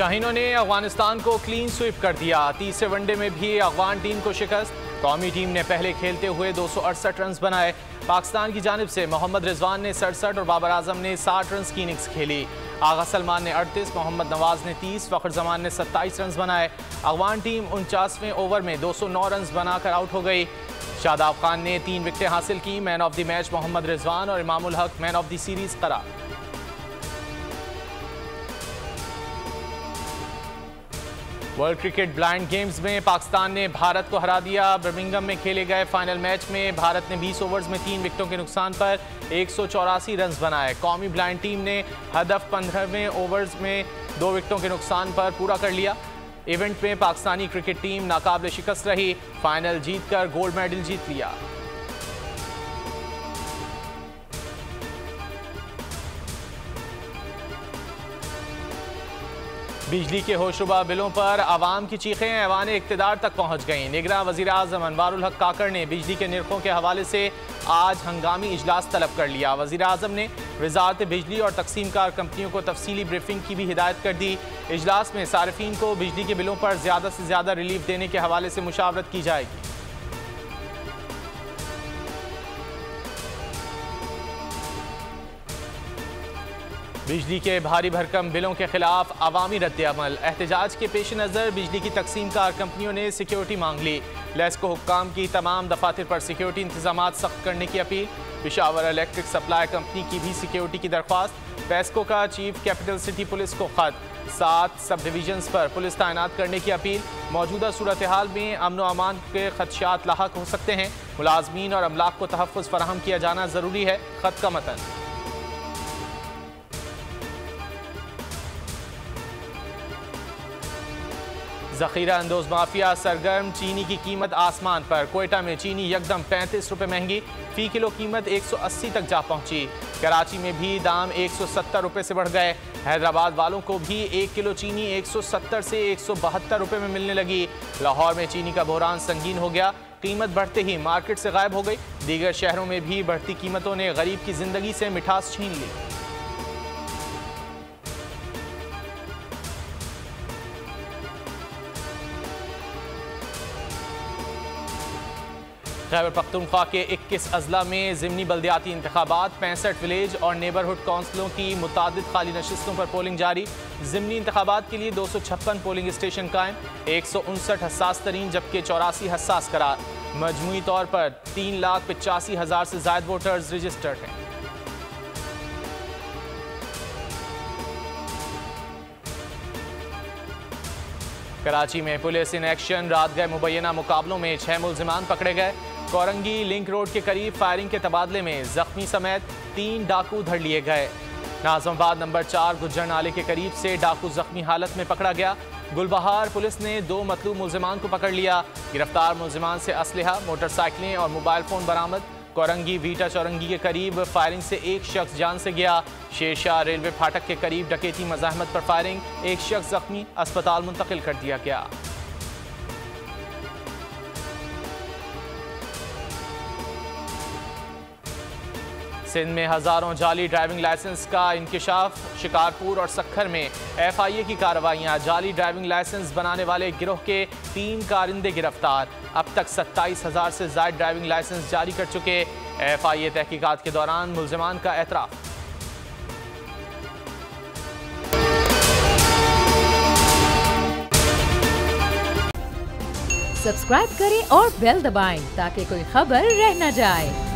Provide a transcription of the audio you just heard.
शाहीनों ने अफगानिस्तान को clean sweep कर दिया। तीसरे वनडे में भी अफगान टीम को शिकस्त। कौमी टीम ने पहले खेलते हुए 268 रन बनाए। पाकिस्तान की जानिब से मोहम्मद रिजवान ने 67 और बाबर आजम ने 60 रन की इनिंग्स खेली। आगा सलमान ने 38, मोहम्मद नवाज ने 30, फ़खर जमान ने 27 रन बनाए। अफगान टीम 49वें ओवर में 209 रन बनाकर आउट हो गई। शादाब खान ने 3 विकेटें हासिल की। Man of the match Mohammad Rizwan और Imamul Haq man of the series करार। वर्ल्ड क्रिकेट ब्लाइंड गेम्स में पाकिस्तान ने भारत को हरा दिया। बर्मिंघम में खेले गए फाइनल मैच में भारत ने 20 ओवर्स में 3 विकेटों के नुकसान पर 184 रन बनाए। कौमी ब्लाइंड टीम ने हदफ 15वें ओवर्स में 2 विकेटों के नुकसान पर पूरा कर लिया। इवेंट में पाकिस्तानी क्रिकेट टीम नाकाबिल शिकस्त रही। फाइनल जीतकर गोल्ड मेडल जीत लिया। बिजली के होशरुबा बिलों पर आवाम की चीखें ऐवान इक़्तिदार तक पहुंच गईं। निगरान वज़ीर आज़म अनवारुल हक काकड़ ने बिजली के निर्खों के हवाले से आज हंगामी इजलास तलब कर लिया। वज़ीर आज़म ने वज़ारत बिजली और तकसीम कार कंपनियों को तफसीली ब्रीफिंग की भी हिदायत कर दी। इजलास में सारिफीन को बिजली के बिलों पर ज़्यादा से ज़्यादा रिलीफ देने के हवाले से मुशावरत की जाएगी। बिजली के भारी भरकम बिलों के खिलाफ अवामी रद्द-ए-अमल। एहतजाज के पेश नज़र बिजली की तकसीम कार कंपनियों ने सिक्योरिटी मांग ली। लेस्को हुक्काम की तमाम दफातर पर सिक्योरिटी इंतजामात सख्त करने की appeal. Peshawar electric supply company की भी सिक्योरिटी की दरख्वास्त। पेस्को का चीफ कैपिटल सिटी पुलिस को खत। 7 सब डिवीजन्स पर पुलिस तैनात करने की अपील। मौजूदा सूरत हाल में अमन व अमान के खदशात लाहक हो सकते हैं। मुलाजमीन और अमलाक को तहफ़्फ़ुज़ फराहम किया जाना ज़रूरी है। खत का मतन। ज़ख़ीरा अंदोज़ माफिया सरगर्म। चीनी की कीमत आसमान पर। कोयटा में चीनी यकदम 35 रुपये महंगी। फ़ी किलो कीमत 180 तक जा पहुंची। कराची में भी दाम 170 रुपये से बढ़ गए। हैदराबाद वालों को भी 1 किलो चीनी 170 से 172 रुपये में मिलने लगी। लाहौर में चीनी का बहरान संगीन हो गया। कीमत बढ़ते ही मार्केट से गायब हो गई। दीगर शहरों में भी बढ़ती कीमतों ने गरीब की जिंदगी से मिठास छीन ली। खैबर पख्तूनख्वा के 21 अजला में ज़िमनी बल्दियाती इंतखाबात। 65 विलेज और नेबरहुड काउंसिलों की मुतादिद खाली नशिस्तों पर पोलिंग जारी। ज़िमनी इंतखाबात के लिए 256 पोलिंग स्टेशन कायम। 159 हसास तरीन जबकि 84 हसास करार। मजमूई तौर पर 3,85,000 से ज़ायद वोटर्स रजिस्टर्ड हैं। कराची में पुलिस इन एक्शन। रात गए मुबैना मुकाबलों में 6 मुल्जिमान पकड़े गए। कोरंगी लिंक रोड के करीब फायरिंग के तबादले में जख्मी समेत 3 डाकू धर लिए गए। नाज़माबाद नंबर 4 गुज्जर नाले के करीब से डाकू जख्मी हालत में पकड़ा गया। गुलबहार पुलिस ने 2 मतलूब मुल्जिमान को पकड़ लिया। गिरफ्तार मुल्जिमान से असलहा, मोटरसाइकिलें और मोबाइल फ़ोन बरामद। कोरंगी वीटा चौरंगी के करीब फायरिंग से 1 शख्स जान से गया। शेरशाह रेलवे फाटक के करीब डकैती मज़ाहमत पर फायरिंग। 1 शख्स जख्मी, अस्पताल मुंतकिल कर दिया गया। सिंध में हज़ारों जाली ड्राइविंग लाइसेंस का इंकिशाफ। शिकारपुर और सक्खर में FIA की कार्रवाइयाँ। जाली ड्राइविंग लाइसेंस बनाने वाले गिरोह के 3 कारिंदे गिरफ्तार। अब तक 27,000 से ज़ायद ड्राइविंग लाइसेंस जारी कर चुके। FIA तहकीकात के दौरान मुल्जिमान का एतराफ़। सब्सक्राइब करें और बेल दबाएं ताकि कोई खबर रह न जाए।